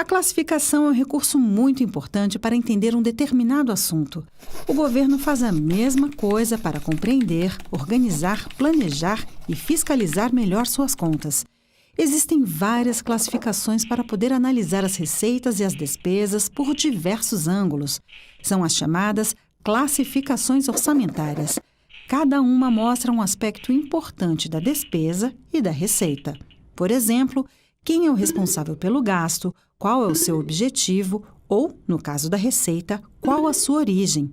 A classificação é um recurso muito importante para entender um determinado assunto. O governo faz a mesma coisa para compreender, organizar, planejar e fiscalizar melhor suas contas. Existem várias classificações para poder analisar as receitas e as despesas por diversos ângulos. São as chamadas classificações orçamentárias. Cada uma mostra um aspecto importante da despesa e da receita. Por exemplo, quem é o responsável pelo gasto, qual é o seu objetivo ou, no caso da receita, qual a sua origem.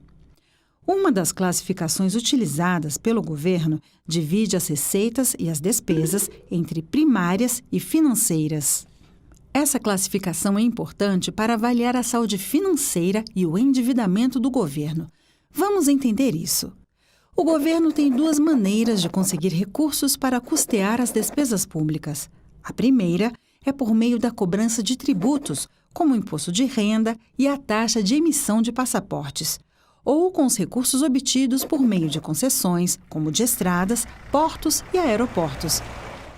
Uma das classificações utilizadas pelo governo divide as receitas e as despesas entre primárias e financeiras. Essa classificação é importante para avaliar a saúde financeira e o endividamento do governo. Vamos entender isso. O governo tem duas maneiras de conseguir recursos para custear as despesas públicas. A primeira é por meio da cobrança de tributos, como o imposto de renda e a taxa de emissão de passaportes, ou com os recursos obtidos por meio de concessões, como de estradas, portos e aeroportos.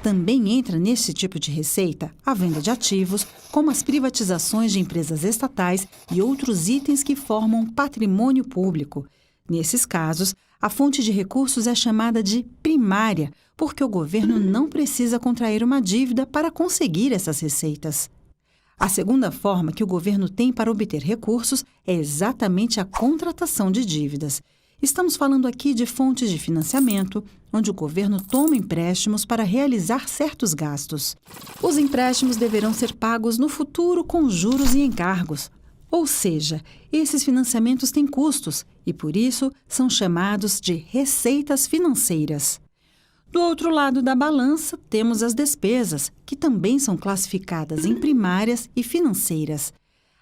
Também entra nesse tipo de receita a venda de ativos, como as privatizações de empresas estatais e outros itens que formam patrimônio público. Nesses casos, a fonte de recursos é chamada de primária, porque o governo não precisa contrair uma dívida para conseguir essas receitas. A segunda forma que o governo tem para obter recursos é exatamente a contratação de dívidas. Estamos falando aqui de fontes de financiamento, onde o governo toma empréstimos para realizar certos gastos. Os empréstimos deverão ser pagos no futuro com juros e encargos. Ou seja, esses financiamentos têm custos e, por isso, são chamados de receitas financeiras. Do outro lado da balança, temos as despesas, que também são classificadas em primárias e financeiras.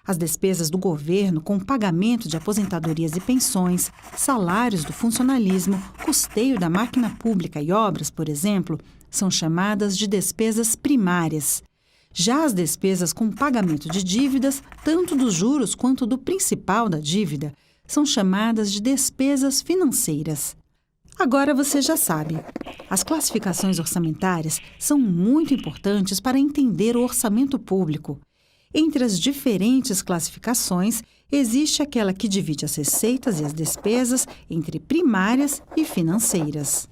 As despesas do governo com pagamento de aposentadorias e pensões, salários do funcionalismo, custeio da máquina pública e obras, por exemplo, são chamadas de despesas primárias. Já as despesas com pagamento de dívidas, tanto dos juros quanto do principal da dívida, são chamadas de despesas financeiras. Agora você já sabe, as classificações orçamentárias são muito importantes para entender o orçamento público. Entre as diferentes classificações, existe aquela que divide as receitas e as despesas entre primárias e financeiras.